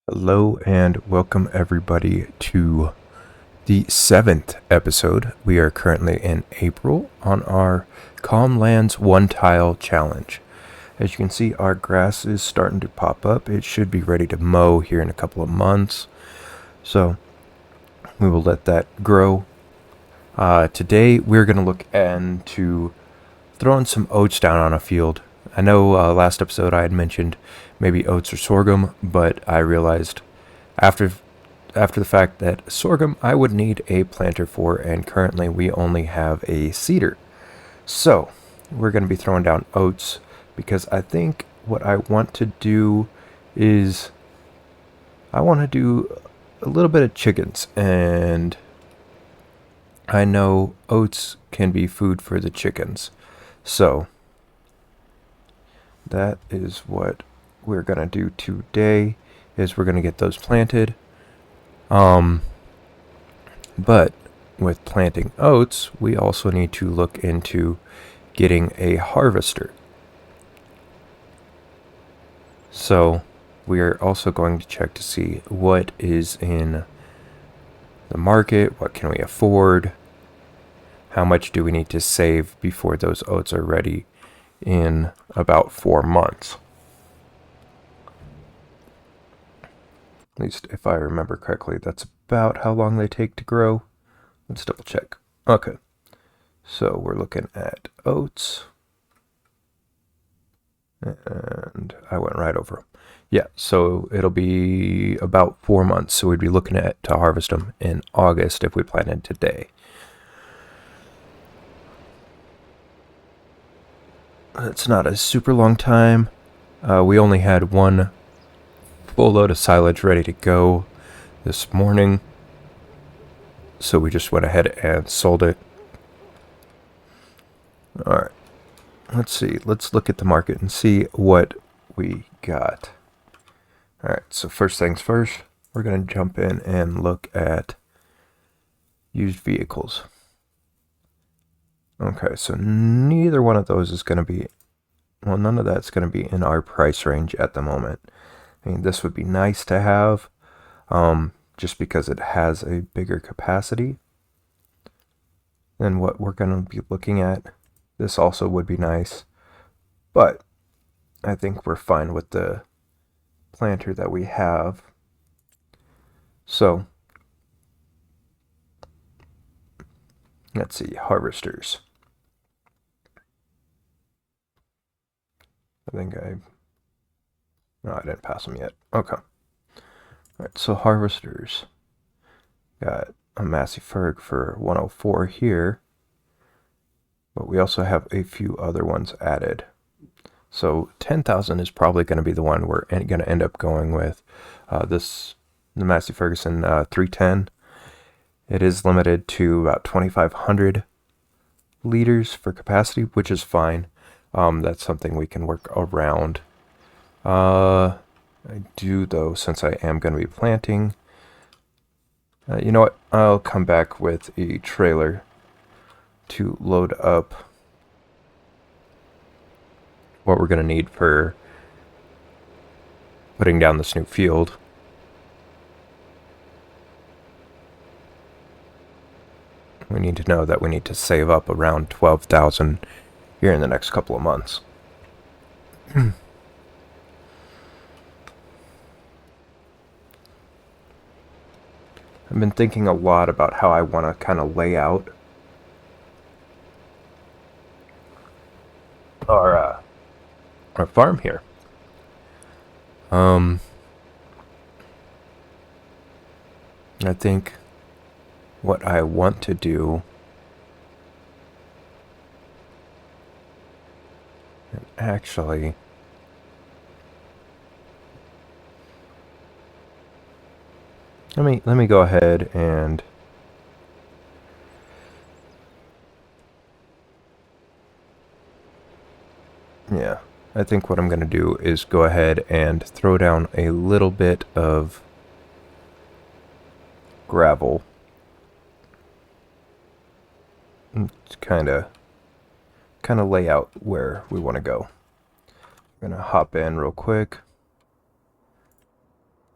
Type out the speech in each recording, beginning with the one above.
Hello and welcome everybody to the 7th episode. We are currently in April on our Calm Lands One Tile Challenge. As you can see, our grass is starting to pop up. It should be ready to mow here in a couple of months. So we will let that grow. Today we're going to look into throwing some oats down on a field. I know last episode I had mentioned maybe oats or sorghum, but I realized after the fact that sorghum I would need a planter for, and currently we only have a seeder. So we're going to be throwing down oats because I think what I want to do is I want to do a little bit of chickens, and I know oats can be food for the chickens. So that is what we're going to do today, is we're going to get those planted. But with planting oats, we also need to look into getting a harvester. So we are also going to check to see what is in the market, what can we afford, how much do we need to save before those oats are ready in about 4 months. At least if I remember correctly, that's about how long they take to grow. Let's double check. Okay, so we're looking at oats, and I went right over them. Yeah, so it'll be about 4 months, so we'd be looking at to harvest them in August if we planted today. That's not a super long time. We only had one full load of silage ready to go this morning, so we just went ahead and sold it. Alright, let's see. Let's look at the market and see what we got. Alright, so first things first, we're going to jump in and look at used vehicles. Okay, so neither one of those is going to be, well, none of that's going to be in our price range at the moment. I mean, this would be nice to have, just because it has a bigger capacity than what we're going to be looking at. This also would be nice, but I think we're fine with the planter that we have. So let's see, harvesters. I didn't pass them yet. Okay. All right, so harvesters. Got a Massey Ferg for 104 here, but we also have a few other ones added. So 10,000 is probably going to be the one we're going to end up going with. The Massey Ferguson 310. It is limited to about 2,500 liters for capacity, which is fine. That's something we can work around. I do, though, since I am going to be planting. You know what? I'll come back with a trailer to load up what we're going to need for putting down this new field. We need to know that we need to save up around 12,000 here in the next couple of months. I've been thinking a lot about how I want to kind of lay out our farm here. I think what I want to do, and actually, let me go ahead and yeah, I think what I'm going to do is go ahead and throw down a little bit of gravel. It's kind of lay out where we want to go. I'm going to hop in real quick.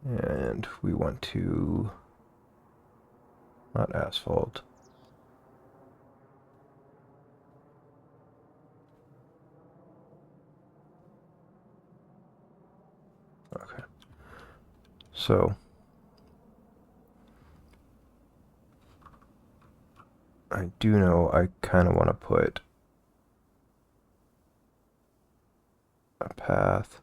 And we want to, not asphalt. Okay. So I do know I kind of want to put a path.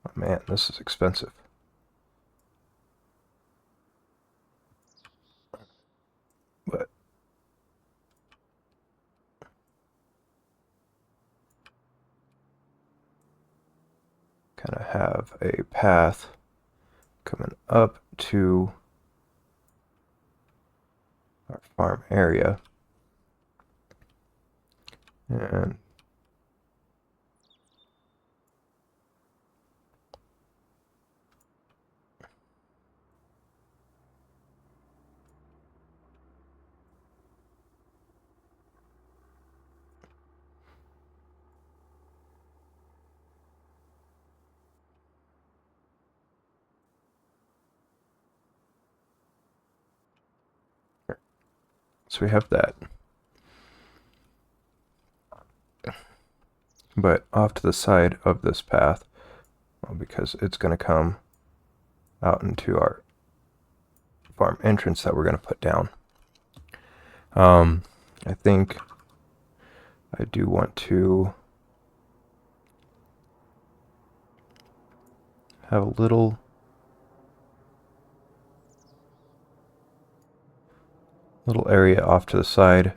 Oh man, this is expensive. But kind of have a path coming up to our farm area. And so we have that. But off to the side of this path, well, because it's going to come out into our farm entrance that we're going to put down. I think I do want to have a little area off to the side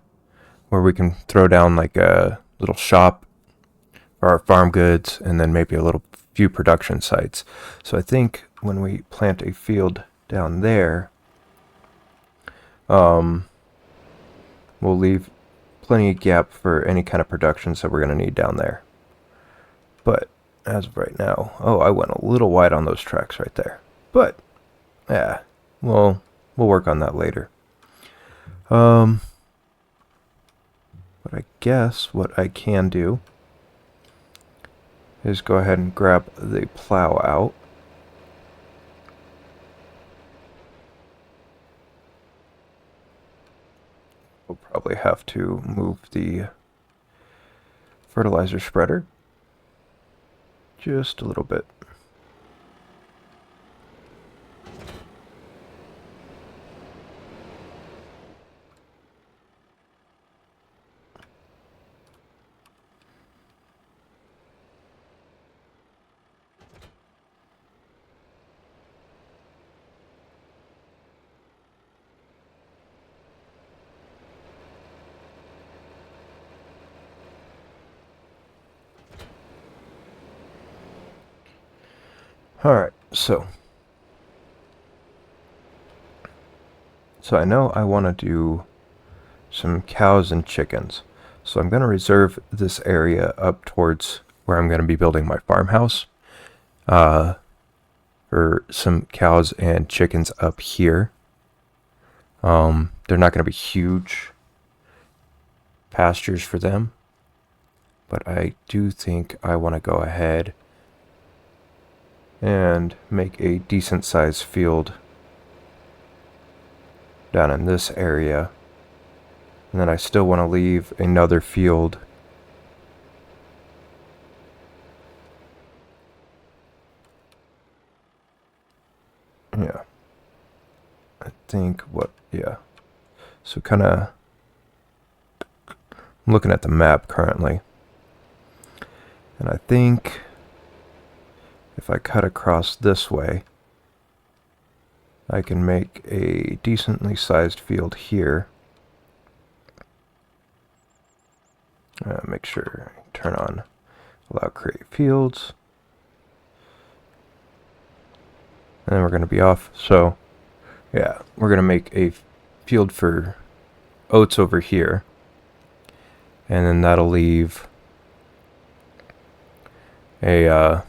where we can throw down like a little shop for our farm goods and then maybe a little few production sites. So I think when we plant a field down there, we'll leave plenty of gap for any kind of productions that we're going to need down there. But as of right now, oh, I went a little wide on those tracks right there. But yeah, we'll work on that later. But I guess what I can do is go ahead and grab the plow out. We'll probably have to move the fertilizer spreader just a little bit. Alright, so I know I want to do some cows and chickens. So I'm going to reserve this area up towards where I'm going to be building my farmhouse for some cows and chickens up here. They're not going to be huge pastures for them, but I do think I want to go ahead and make a decent sized field down in this area. And then I still want to leave another field yeah. I think so kind of I'm looking at the map currently. And I think if I cut across this way, I can make a decently sized field here. Make sure I turn on allow create fields. And then we're going to be off. So yeah, we're going to make a field for oats over here. And then that'll leave a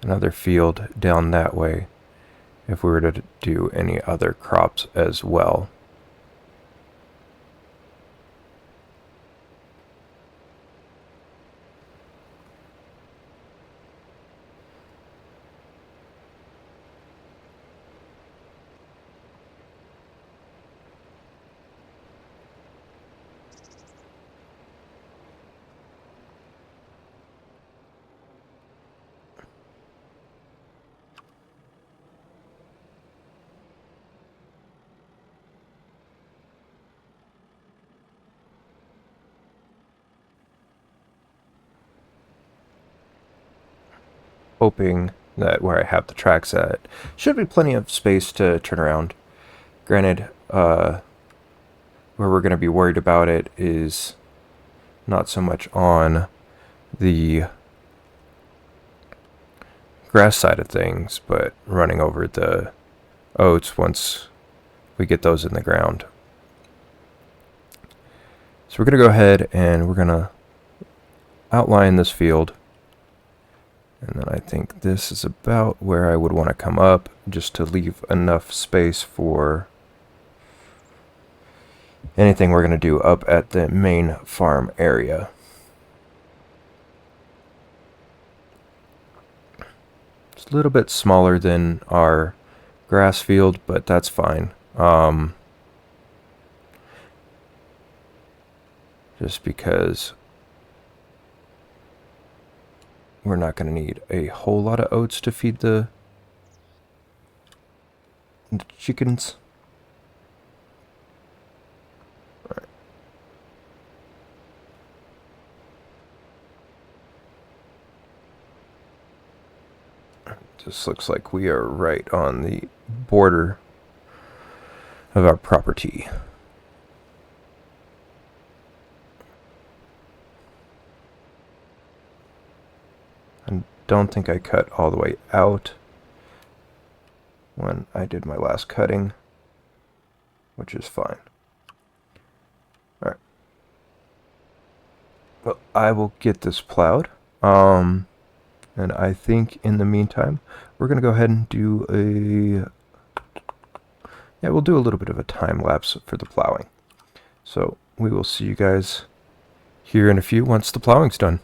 another field down that way if we were to do any other crops as well. hoping that where I have the tracks at should be plenty of space to turn around. Granted, where we're going to be worried about it is not so much on the grass side of things, but running over the oats once we get those in the ground. So we're going to go ahead and we're going to outline this field. And then I think this is about where I would want to come up, just to leave enough space for anything we're going to do up at the main farm area. It's a little bit smaller than our grass field, but that's fine. Just because we're not going to need a whole lot of oats to feed the chickens. All right. This looks like we are right on the border of our property. I don't think I cut all the way out when I did my last cutting, which is fine. Alright. Well, I will get this plowed. And I think in the meantime, we're going to go ahead and do we'll do a little bit of a time lapse for the plowing. So we will see you guys here in a few once the plowing's done.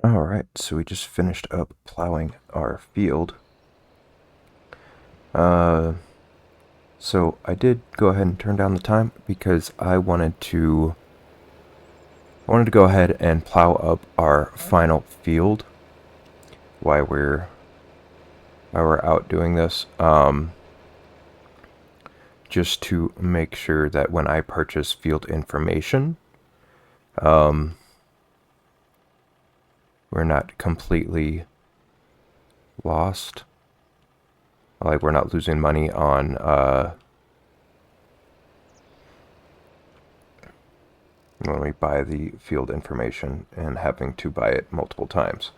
Alright, so we just finished up plowing our field. So I did go ahead and turn down the time because I wanted to go ahead and plow up our final field while we're out doing this. Just to make sure that when I purchase field information, we're not completely lost. Like, we're not losing money on when we buy the field information and having to buy it multiple times.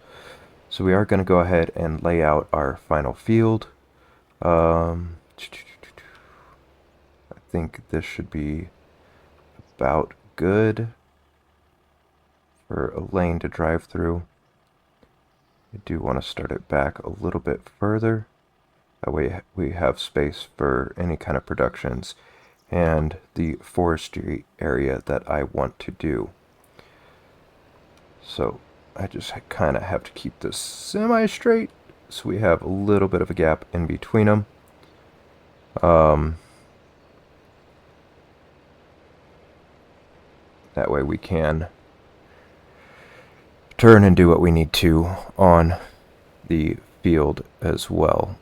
So we are going to go ahead and lay out our final field. I think this should be about good for a lane to drive through. I do want to start it back a little bit further. That way we have space for any kind of productions and the forestry area that I want to do. So I just kind of have to keep this semi-straight so we have a little bit of a gap in between them. That way we can turn and do what we need to on the field as well.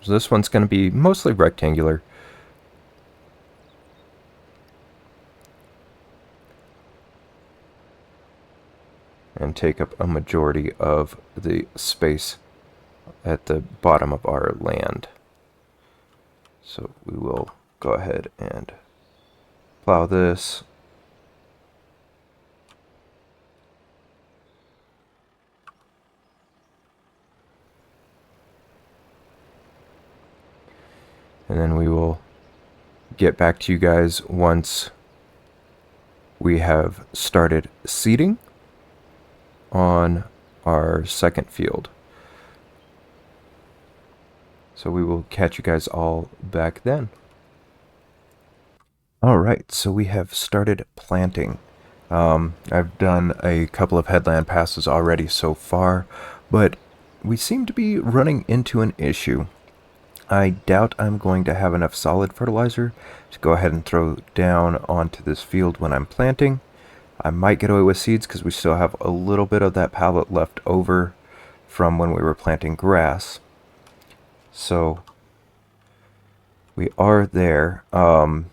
So this one's going to be mostly rectangular. And take up a majority of the space at the bottom of our land. So we will go ahead and plow this. And then we will get back to you guys once we have started seeding on our second field. So we will catch you guys all back then. Alright, so we have started planting. I've done a couple of headland passes already so far, but we seem to be running into an issue. I doubt I'm going to have enough solid fertilizer to go ahead and throw down onto this field when I'm planting. I might get away with seeds because we still have a little bit of that pallet left over from when we were planting grass. So we are there. But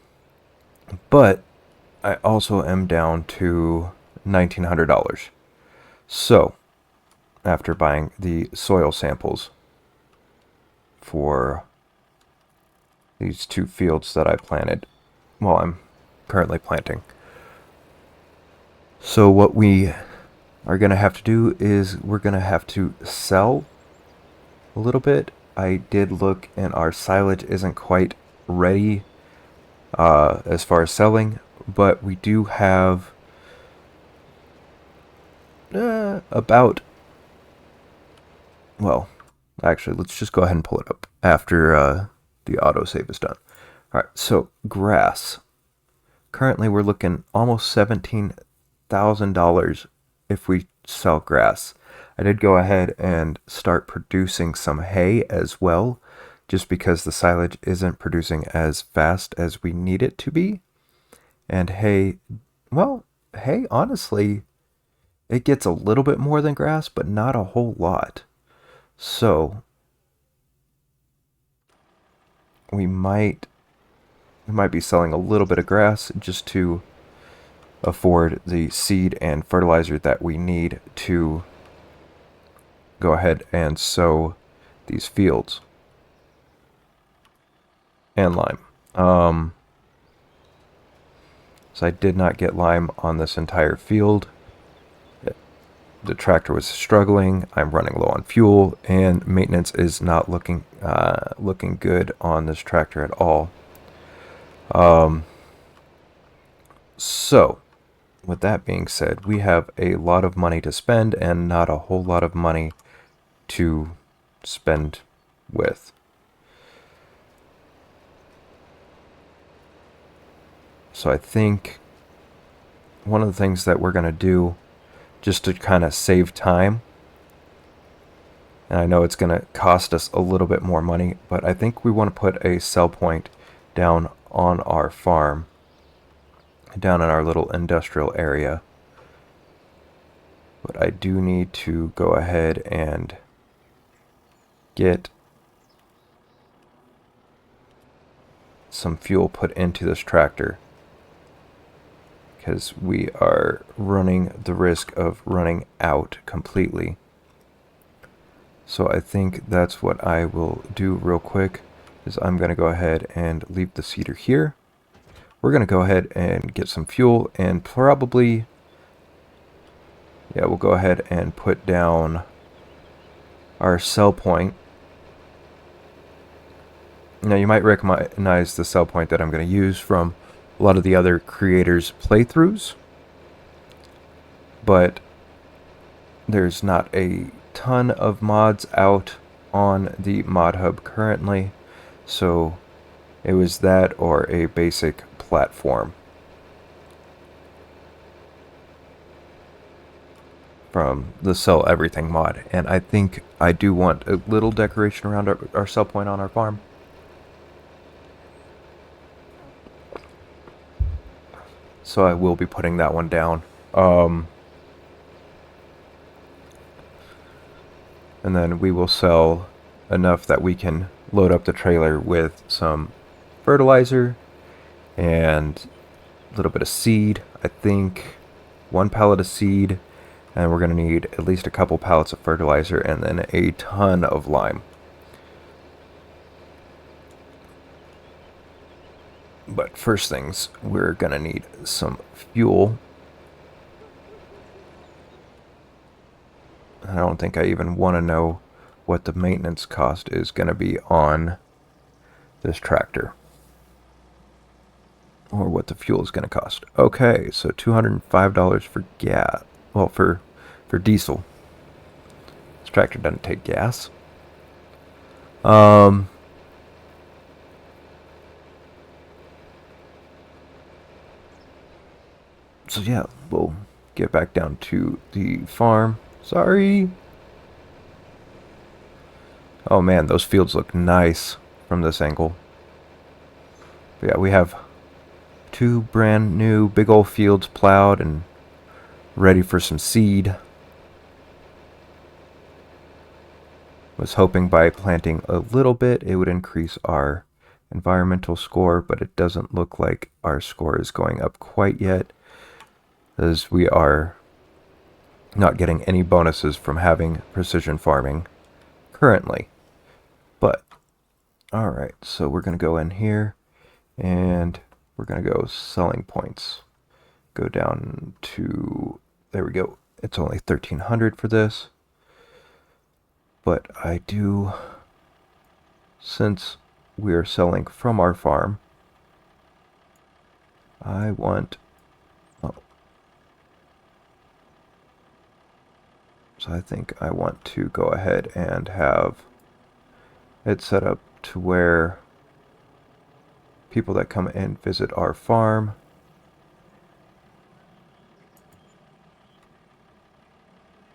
I also am down to $1,900. So after buying the soil samples for these two fields that I planted, well, I'm currently planting. So what we are going to have to do is we're going to have to sell a little bit. I did look and our silage isn't quite ready as far as selling, but we do have about, well, actually, let's just go ahead and pull it up after the autosave is done. All right, so grass. Currently, we're looking almost $17,000 if we sell grass. I did go ahead and start producing some hay as well, just because the silage isn't producing as fast as we need it to be. And hay, well, hay, honestly, it gets a little bit more than grass, but not a whole lot. So we might be selling a little bit of grass just to afford the seed and fertilizer that we need to go ahead and sow these fields. And lime. So I did not get lime on this entire field. The tractor was struggling. I'm running low on fuel, and maintenance is not looking good on this tractor at all. So, with that being said, we have a lot of money to spend and not a whole lot of money to spend with. So I think one of the things that we're going to do just to kind of save time. And I know it's going to cost us a little bit more money, but I think we want to put a sell point down on our farm, down in our little industrial area. But I do need to go ahead and get some fuel put into this tractor, because we are running the risk of running out completely. So I think that's what I will do real quick, is I'm going to go ahead and leave the seeder here. We're going to go ahead and get some fuel, and probably, yeah, we'll go ahead and put down our sell point. Now you might recognize the sell point that I'm going to use from a lot of the other creators' playthroughs, but there's not a ton of mods out on the mod hub currently, so it was that or a basic platform from the Sell Everything mod. And I think I do want a little decoration around our sell point on our farm. So I will be putting that one down. And then we will sell enough that we can load up the trailer with some fertilizer and a little bit of seed. I think 1 pallet of seed, and we're going to need at least a couple pallets of fertilizer and then a ton of lime. But first things, we're going to need some fuel. I don't think I even want to know what the maintenance cost is going to be on this tractor, or what the fuel is going to cost. Okay, so $205 for gas. Well, for diesel. This tractor doesn't take gas. So yeah, we'll get back down to the farm. Sorry. Oh man, those fields look nice from this angle. But yeah, we have 2 brand new big old fields plowed and ready for some seed. Was hoping by planting a little bit it would increase our environmental score, but it doesn't look like our score is going up quite yet, as we are not getting any bonuses from having precision farming currently. But alright, so we're going to go in here and we're going to go selling points. Go down to, there we go. It's only 1,300 for this. But I do, since we are selling from our farm, I want, oh, so I think I want to go ahead and have it set up to where people that come and visit our farm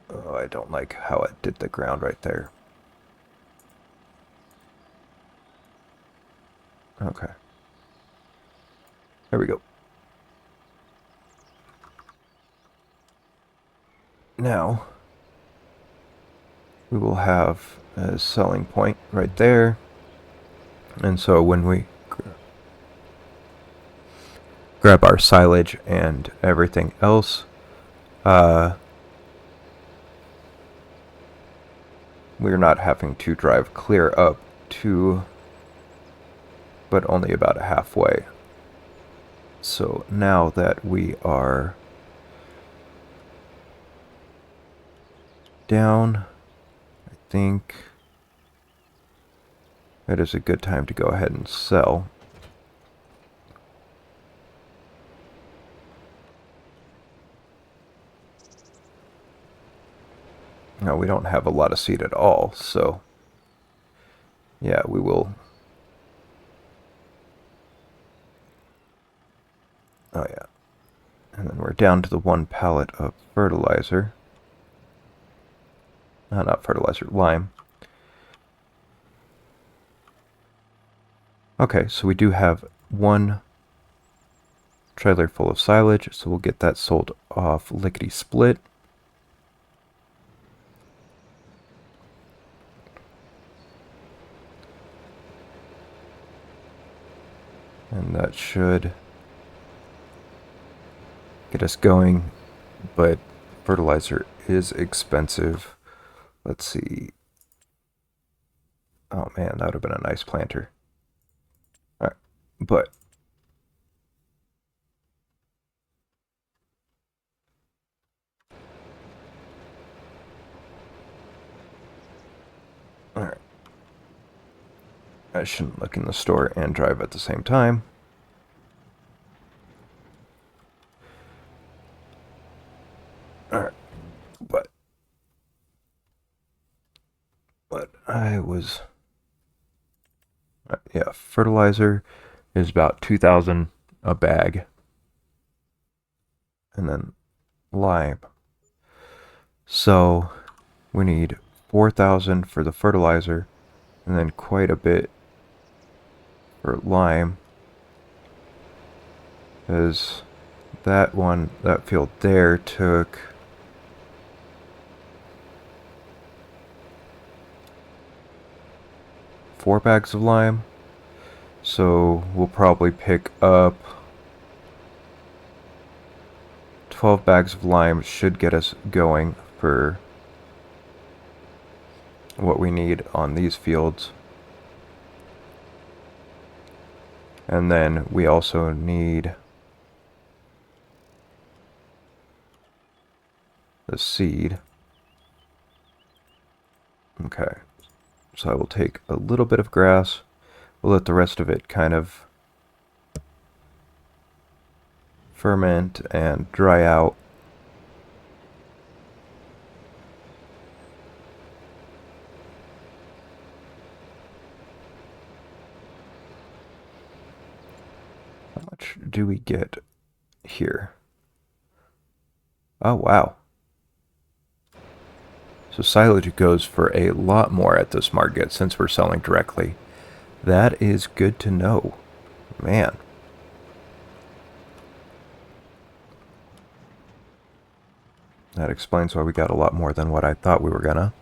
oh, I don't like how it did the ground right there. Okay. There we go. Now, we will have a selling point right there. And so when we grab our silage and everything else, we're not having to drive clear up to, but only about halfway. So now that we are down, I think it is a good time to go ahead and sell. Now, we don't have a lot of seed at all, so yeah, we will. Oh yeah, And then we're down to the 1 pallet of fertilizer. Not fertilizer, lime. Okay, so we do have 1 trailer full of silage, so we'll get that sold off lickety-split. And that should get us going, but fertilizer is expensive. Let's see. Oh man, that would have been a nice planter. All right, but all right. I shouldn't look in the store and drive at the same time. All right, but I was, yeah, fertilizer is about 2,000 a bag, and then lime. So we need 4,000 for the fertilizer, and then quite a bit for lime, because that field there took 4 bags of lime. So we'll probably pick up 12 bags of lime. Should get us going for what we need on these fields. And then we also need the seed. Okay, so I will take a little bit of grass. We'll let the rest of it kind of ferment and dry out. How much do we get here? Oh, wow. So silage goes for a lot more at this market since we're selling directly. That is good to know. Man. That explains why we got a lot more than what I thought we were gonna.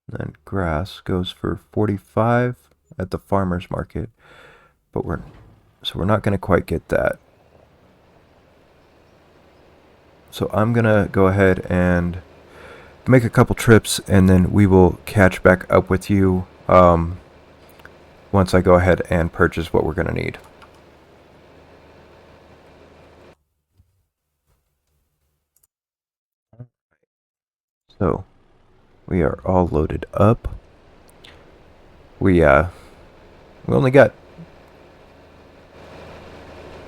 Then grass goes for 45 at the farmer's market, but we're not gonna quite get that. So I'm gonna go ahead and make a couple trips, and then we will catch back up with you once I go ahead and purchase what we're gonna need. So we are all loaded up. We only got,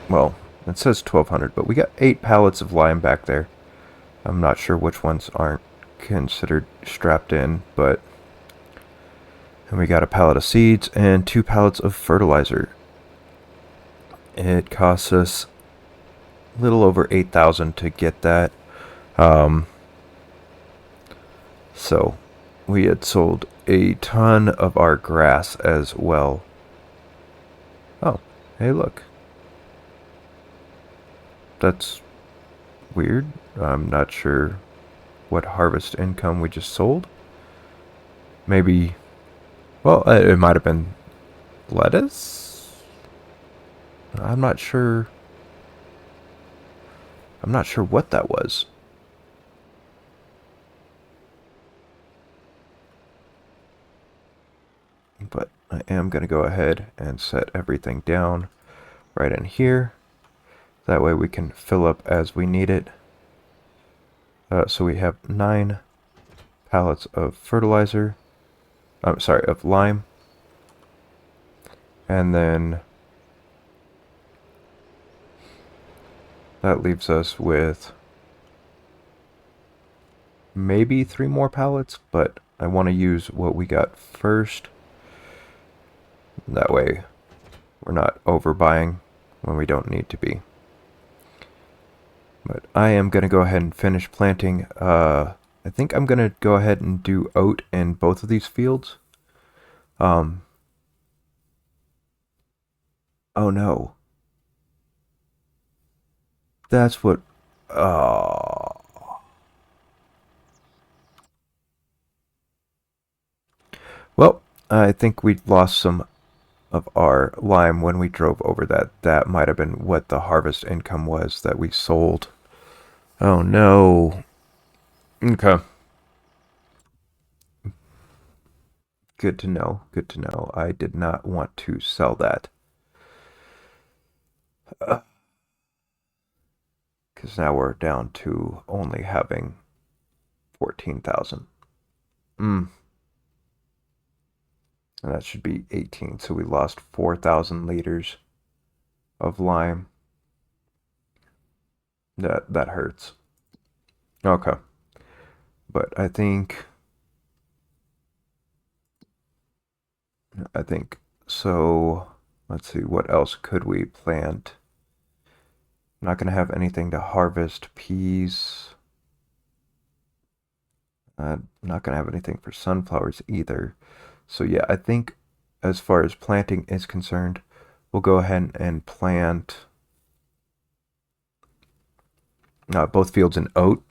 well, it says 1,200, but we got 8 pallets of lime back there. I'm not sure which ones aren't considered strapped in, but and we got a pallet of seeds and 2 pallets of fertilizer. It costs us a little over 8,000 to get that. So we had sold a ton of our grass as well. Oh, hey, look. That's weird. I'm not sure what harvest income we just sold. Maybe, well, it might have been lettuce? I'm not sure. I'm not sure what that was. But I am going to go ahead and set everything down right in here. That way we can fill up as we need it. So we have 9 pallets of fertilizer. I'm sorry, of lime. And then that leaves us with maybe 3 more pallets, but I want to use what we got first. That way we're not overbuying when we don't need to be. But I am going to go ahead and finish planting. I think I'm going to go ahead and do oat in both of these fields. Oh no. That's what... Well, I think we lost some of our lime when we drove over that. That might have been what the harvest income was that we sold. Oh no. Okay. Good to know. Good to know. I did not want to sell that. Because now we're down to only having 14,000. And that should be 18. So we lost 4,000 liters of lime. That hurts. Okay. But I think so. Let's see, what else could we plant? I'm not going to have anything to harvest peas. I'm not going to have anything for sunflowers either. So yeah, I think as far as planting is concerned, we'll go ahead and plant both fields in oat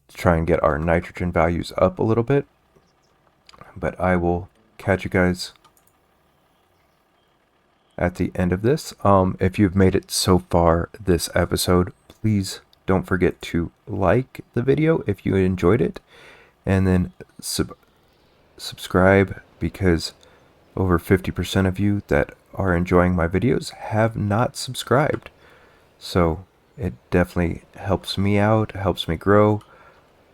to try and get our nitrogen values up a little bit. But I will catch you guys at the end of this. If you've made it so far this episode, please don't forget to like the video if you enjoyed it, and then subscribe, because over 50% of you that are enjoying my videos have not subscribed. So it definitely helps me out, helps me grow.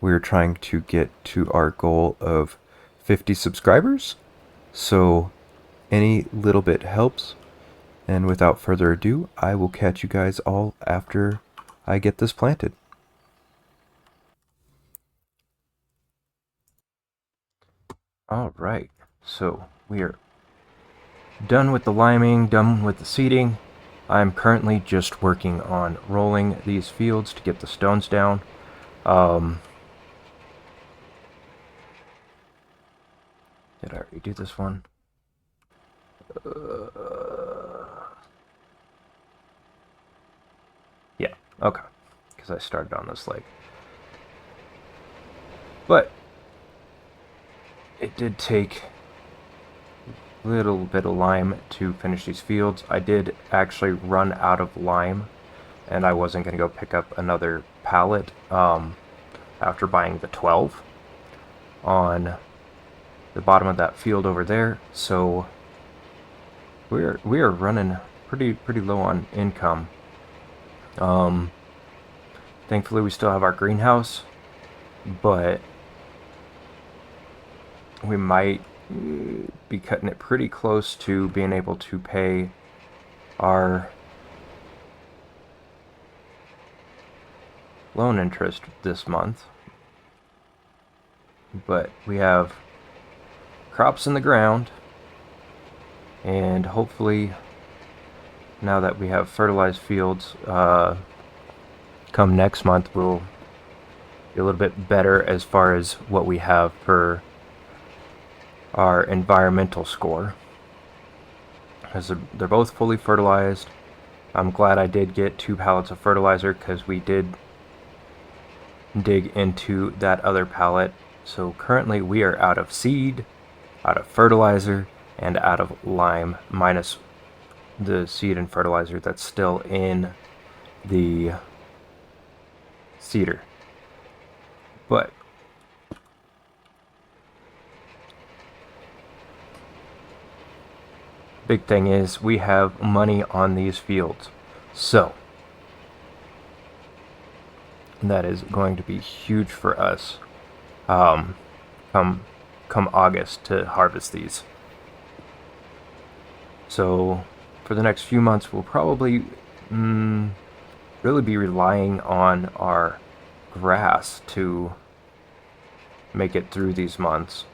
We're trying to get to our goal of 50 subscribers, so any little bit helps. And without further ado, I will catch you guys all after I get this planted. All right, so we are done with the liming, done with the seeding. I'm currently just working on rolling these fields to get the stones down. Did I already do this one? Yeah, okay, because I started on this lake. But it did take a little bit of lime to finish these fields. I did actually run out of lime, and I wasn't going to go pick up another pallet after buying the 12 on the bottom of that field over there. So we are running pretty low on income. Thankfully we still have our greenhouse, but we might be cutting it pretty close to being able to pay our loan interest this month. But we have crops in the ground, and hopefully now that we have fertilized fields, come next month we'll be a little bit better as far as what we have for our environmental score, because they're both fully fertilized. I'm glad I did get 2 pallets of fertilizer, because we did dig into that other pallet. So currently we are out of seed, out of fertilizer, and out of lime, minus the seed and fertilizer that's still in the seeder. But big thing is we have money on these fields, so that is going to be huge for us come August to harvest these. So for the next few months we'll probably really be relying on our grass to make it through these months.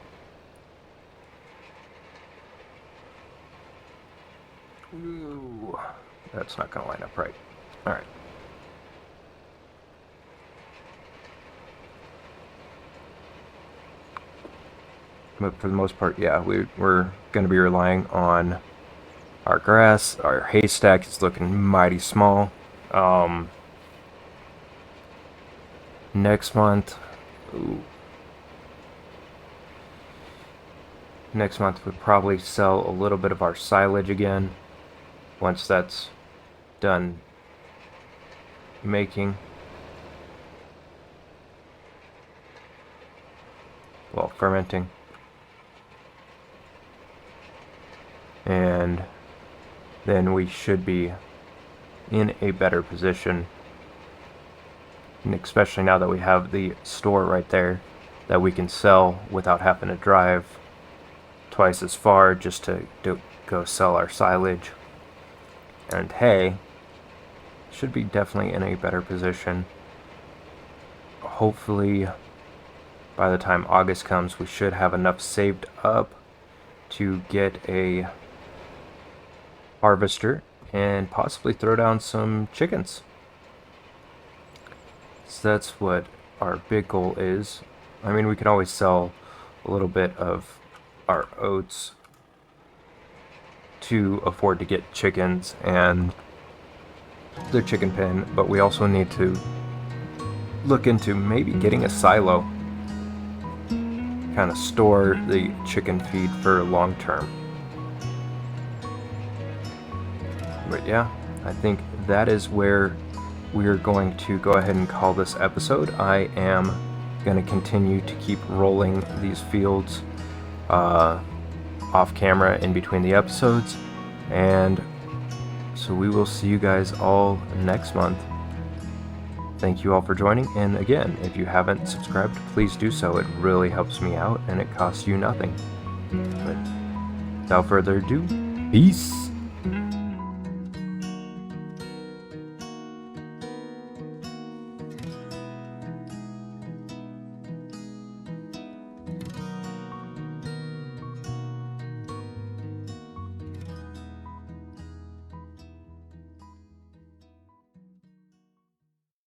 Ooh, that's not gonna line up right. All right. But for the most part, yeah, we're going to be relying on our grass. Our haystack is looking mighty small. Next month, we'll probably sell a little bit of our silage again once that's done making. Well, fermenting. And then we should be in a better position, and especially now that we have the store right there that we can sell without having to drive twice as far just to go sell our silage and hay. Should be definitely in a better position. Hopefully by the time August comes, we should have enough saved up to get a harvester and possibly throw down some chickens. So that's what our big goal is. I mean, we can always sell a little bit of our oats to afford to get chickens and the chicken pen, but we also need to look into maybe getting a silo, kind of store the chicken feed for long term. But yeah, I think that is where we're going to go ahead and call this episode. I am going to continue to keep rolling these fields off camera in between the episodes, and so we will see you guys all next month. Thank you all for joining, and again, if you haven't subscribed, please do so. It really helps me out and it costs you nothing. But without further ado, peace!